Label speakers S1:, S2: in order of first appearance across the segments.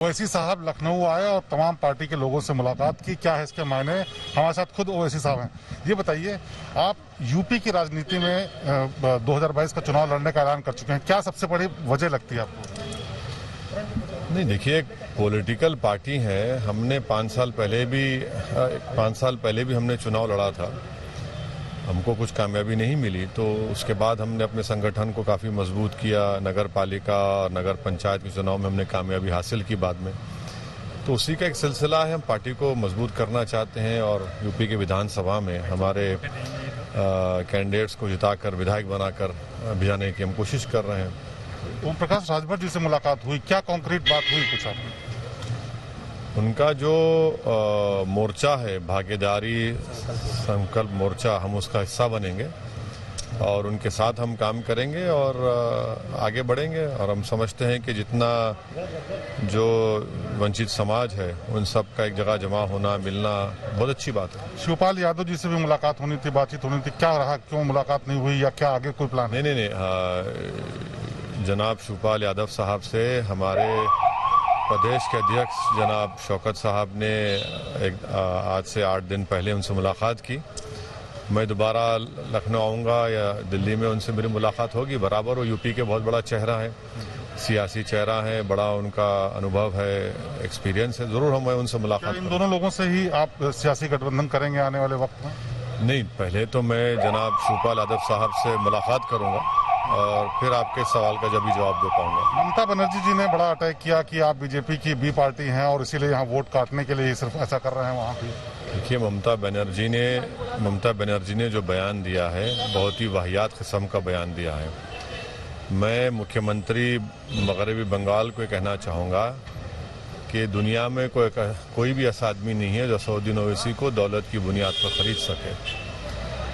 S1: ओवैसी साहब लखनऊ आए और तमाम पार्टी के लोगों से मुलाकात की, क्या है इसके मायने? हमारे साथ खुद ओवैसी साहब हैं। ये बताइए, आप यूपी की राजनीति में 2022 का चुनाव लड़ने का ऐलान कर चुके हैं, क्या सबसे बड़ी वजह लगती है आपको?
S2: नहीं, देखिए, पॉलिटिकल पार्टी है। हमने 5 साल पहले भी हमने चुनाव लड़ा था। हमको कुछ कामयाबी नहीं मिली, तो उसके बाद हमने अपने संगठन को काफ़ी मजबूत किया। नगर पालिका और नगर पंचायत के चुनाव में हमने कामयाबी हासिल की बाद में, तो उसी का एक सिलसिला है। हम पार्टी को मजबूत करना चाहते हैं और यूपी के विधानसभा में हमारे कैंडिडेट्स को जिताकर विधायक बनाकर भिजाने की हम कोशिश कर रहे हैं।
S1: ओम प्रकाश राजभर जी से मुलाकात हुई, क्या कॉन्क्रीट बात हुई कुछ आपने?
S2: उनका जो मोर्चा है, भागीदारी संकल्प मोर्चा, हम उसका हिस्सा बनेंगे और उनके साथ हम काम करेंगे और आगे बढ़ेंगे। और हम समझते हैं कि जितना जो वंचित समाज है उन सब का एक जगह जमा होना, मिलना बहुत अच्छी बात है।
S1: शिवपाल यादव जी से भी मुलाकात होनी थी, बातचीत होनी थी, क्या रहा, क्यों मुलाकात नहीं हुई या क्या आगे कोई प्लान?
S2: नहीं, जनाब शिवपाल यादव साहब से हमारे प्रदेश के अध्यक्ष जनाब शौकत साहब ने आज से 8 दिन पहले उनसे मुलाकात की। मैं दोबारा लखनऊ आऊँगा या दिल्ली में उनसे मेरी मुलाकात होगी बराबर। वो यूपी के बहुत बड़ा चेहरा है, सियासी चेहरा है, बड़ा उनका अनुभव है, एक्सपीरियंस है। ज़रूर हम उनसे मुलाकात।
S1: इन दोनों लोगों से ही आप सियासी गठबंधन करेंगे आने वाले वक्त में?
S2: नहीं, पहले तो मैं जनाब शिवपाल यादव साहब से मुलाकात करूँगा और फिर आपके सवाल का जब भी जवाब दे पाऊंगा।
S1: ममता बनर्जी जी ने बड़ा अटैक किया कि आप बीजेपी की बी पार्टी हैं और इसीलिए यहाँ वोट काटने के लिए ही सिर्फ ऐसा कर रहे हैं वहाँ भी।
S2: देखिए, ममता बनर्जी ने जो बयान दिया है बहुत ही वाहियात किस्म का बयान दिया है। मैं मुख्यमंत्री मगरबी बंगाल को कहना चाहूँगा कि दुनिया में कोई भी ऐसा आदमी नहीं है जो असदुद्दीन ओवैसी को दौलत की बुनियाद पर खरीद सके।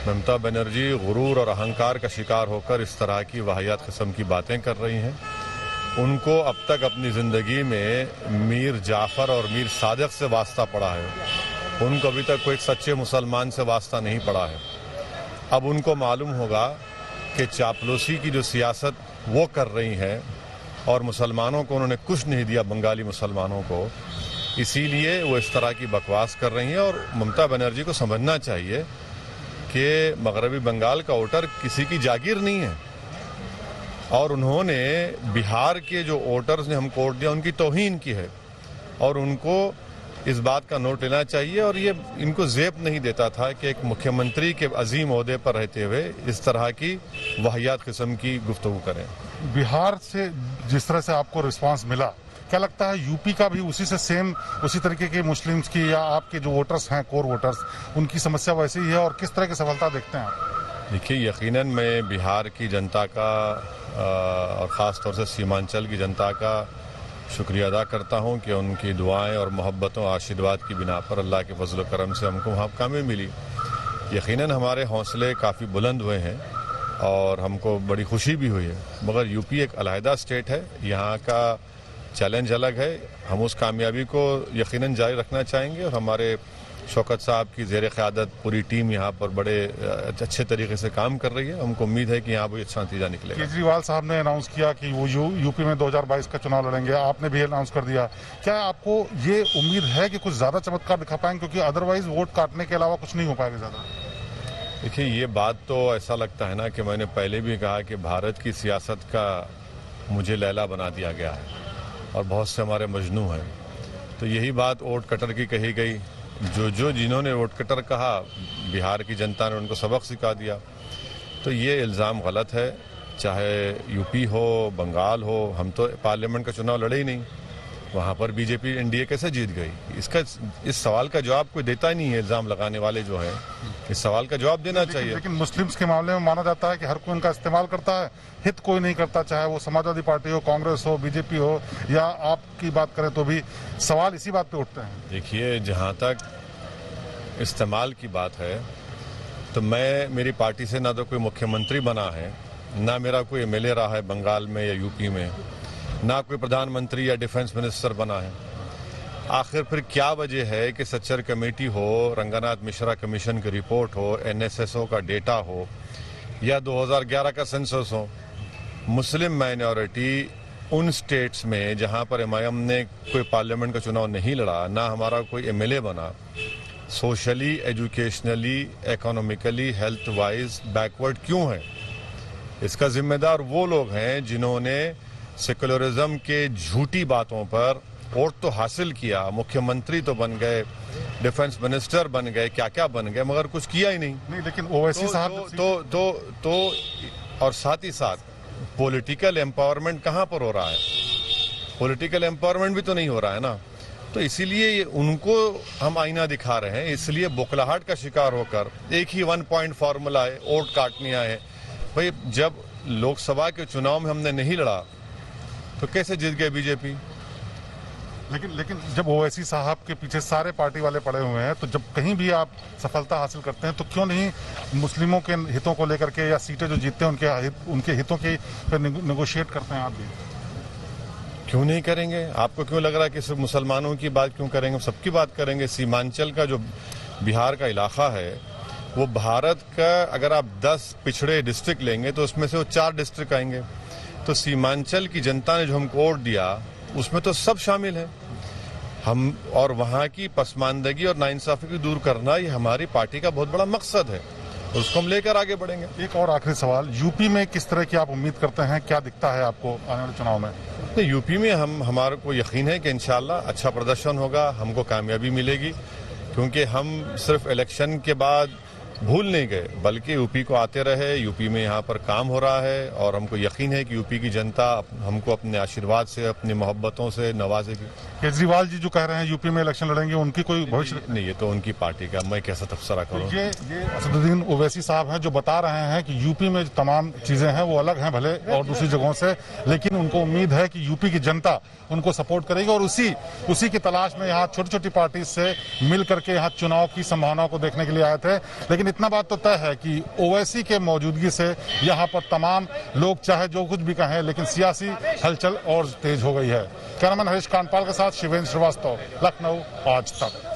S2: ममता बनर्जी गुरूर और अहंकार का शिकार होकर इस तरह की वाहियात किस्म की बातें कर रही हैं। उनको अब तक अपनी ज़िंदगी में मीर जाफ़र और मीर सादिक से वास्ता पड़ा है, उनको अभी तक कोई सच्चे मुसलमान से वास्ता नहीं पड़ा है। अब उनको मालूम होगा कि चापलूसी की जो सियासत वो कर रही है और मुसलमानों को उन्होंने कुछ नहीं दिया, बंगाली मुसलमानों को, इसीलिए वो इस तरह की बकवास कर रही हैं। और ममता बनर्जी को समझना चाहिए कि मगरबी बंगाल का वोटर किसी की जागीर नहीं है और उन्होंने बिहार के जो वोटर्स ने हमको वोट दिया उनकी तौहीन की है और उनको इस बात का नोट लेना चाहिए। और ये इनको ज़ेब नहीं देता था कि एक मुख्यमंत्री के अजीम ओहदे पर रहते हुए इस तरह की वाहियात किस्म की गुफ्तगू करें।
S1: बिहार से जिस तरह से आपको रिस्पांस मिला, क्या लगता है यूपी का भी उसी तरीके के मुस्लिम्स की या आपके जो वोटर्स हैं, कोर वोटर्स, उनकी समस्या वैसी ही है और किस तरह की सफलता देखते हैं आप?
S2: देखिए, यकीनन मैं बिहार की जनता का और ख़ास तौर से सीमांचल की जनता का शुक्रिया अदा करता हूं कि उनकी दुआएं और मोहब्बतों आशीर्वाद की बिना पर अल्लाह के फजल करम से हमको वहाँ कामयाबी मिली। यकीनन हमारे हौसले काफ़ी बुलंद हुए हैं और हमको बड़ी खुशी भी हुई है, मगर यूपी एक अलहदा स्टेट है, यहाँ का चैलेंज अलग है। हम उस कामयाबी को यकीनन जारी रखना चाहेंगे और हमारे शौकत साहब की ज़ेर क़यादत पूरी टीम यहाँ पर बड़े अच्छे तरीके से काम कर रही है। हमको उम्मीद है कि यहाँ पर अच्छा नतीजा निकलेगा।
S1: केजरीवाल साहब ने अनाउंस किया कि वो यूपी में 2022 का चुनाव लड़ेंगे, आपने भी अनाउंस कर दिया। क्या आपको ये उम्मीद है कि कुछ ज़्यादा चमत्कार दिखा पाएंगे, क्योंकि अदरवाइज वोट काटने के अलावा कुछ नहीं हो पाएगा ज़्यादा?
S2: देखिए, ये बात तो ऐसा लगता है ना कि मैंने पहले भी कहा कि भारत की सियासत का मुझे लैला बना दिया गया है और बहुत से हमारे मजनू हैं। तो यही बात वोट कटर की कही गई। जिन्होंने वोट कटर कहा, बिहार की जनता ने उनको सबक सिखा दिया। तो ये इल्ज़ाम गलत है, चाहे यूपी हो, बंगाल हो। हम तो पार्लियामेंट का चुनाव लड़े ही नहीं, वहाँ पर बीजेपी एनडीए कैसे जीत गई? इस सवाल का जवाब कोई देता ही नहीं है। इल्ज़ाम लगाने वाले जो हैं, इस सवाल का जवाब देना चाहिए।
S1: लेकिन मुस्लिम्स के मामले में माना जाता है कि हर कोई उनका इस्तेमाल करता है, हित कोई नहीं करता, चाहे वो समाजवादी पार्टी हो, कांग्रेस हो, बीजेपी हो, या आपकी बात करें तो भी सवाल इसी बात पे उठते हैं।
S2: देखिए, जहाँ तक इस्तेमाल की बात है तो मेरी पार्टी से ना तो कोई मुख्यमंत्री बना है, ना मेरा कोई एमएलए रहा है बंगाल में या यूपी में, ना कोई प्रधानमंत्री या डिफेंस मिनिस्टर बना है। आखिर फिर क्या वजह है कि सच्चर कमेटी हो, रंगनाथ मिश्रा कमीशन की रिपोर्ट हो, एनएसएसओ का डेटा हो या 2011 का सेंसस हो, मुस्लिम माइनॉरिटी उन स्टेट्स में जहां पर एमआईएम ने कोई पार्लियामेंट का चुनाव नहीं लड़ा, ना हमारा कोई एमएलए बना, socially, educationally, economically, health wise backward क्यों है? इसका जिम्मेदार वो लोग हैं जिन्होंने सेकुलरिज्म के झूठी बातों पर वोट तो हासिल किया, मुख्यमंत्री तो बन गए, डिफेंस मिनिस्टर बन गए, क्या क्या बन गए, मगर कुछ किया ही नहीं।
S1: लेकिन ओवैसी साहब
S2: तो और साथ ही साथ पॉलिटिकल एम्पावरमेंट कहां पर हो रहा है? पॉलिटिकल एम्पावरमेंट भी तो नहीं हो रहा है ना। तो इसीलिए उनको हम आईना दिखा रहे हैं, इसलिए बौखलाहट का शिकार होकर एक ही 1 पॉइंट फॉर्मूला है, वोट काटने आए हैं। भाई जब लोकसभा के चुनाव में हमने नहीं लड़ा तो कैसे जीत गए बीजेपी?
S1: लेकिन जब ओवैसी साहब के पीछे सारे पार्टी वाले पड़े हुए हैं, तो जब कहीं भी आप सफलता हासिल करते हैं तो क्यों नहीं मुस्लिमों के हितों को लेकर के या सीटें जो जीतते हैं उनके हितों की फिर नेगोशिएट करते हैं? आप भी
S2: क्यों नहीं करेंगे? आपको क्यों लग रहा है कि सिर्फ मुसलमानों की बात क्यों करेंगे? सबकी बात करेंगे। सीमांचल का जो बिहार का इलाका है वो भारत का, अगर आप 10 पिछड़े डिस्ट्रिक्ट लेंगे तो उसमें से वो 4 डिस्ट्रिक्ट आएंगे। तो सीमांचल की जनता ने जो हमको वोट दिया उसमें तो सब शामिल है। हम और वहां की पसमानदगी और नाइंसाफी को दूर करना ये हमारी पार्टी का बहुत बड़ा मकसद है, उसको हम लेकर आगे बढ़ेंगे।
S1: एक और आखिरी सवाल, यूपी में किस तरह की आप उम्मीद करते हैं? क्या दिखता है आपको आने वाले चुनाव में?
S2: तो यूपी में हमारे को यकीन है कि इंशाल्लाह अच्छा प्रदर्शन होगा, हमको कामयाबी मिलेगी, क्योंकि हम सिर्फ इलेक्शन के बाद भूल नहीं गए, बल्कि यूपी को आते रहे। यूपी में यहाँ पर काम हो रहा है और हमको यकीन है कि यूपी की जनता हमको अपने आशीर्वाद से, अपनी मोहब्बतों से नवाजेगी।
S1: केजरीवाल जी जो कह रहे हैं यूपी में इलेक्शन लड़ेंगे, उनकी कोई भविष्य
S2: नहीं, ये तो उनकी पार्टी का, मैं कैसा तबसरा करूं?
S1: ये असदुद्दीन ओवैसी साहब हैं जो बता रहे हैं कि यूपी में जो तमाम चीजें हैं वो अलग हैं भले और दूसरी जगहों से, लेकिन उनको उम्मीद है कि यूपी की जनता उनको सपोर्ट करेगी और उसी की तलाश में यहाँ छोटी छोटी पार्टी से मिल करके यहाँ चुनाव की संभावनाओं को देखने के लिए आए थे। लेकिन इतना बात तो तय है कि ओवैसी के मौजूदगी से यहाँ पर तमाम लोग चाहे जो कुछ भी कहें, लेकिन सियासी हलचल और तेज हो गई है। कैमरामैन हरीश कांडपाल के साथ शिवेंद्र श्रीवास्तव, लखनऊ, आज तक।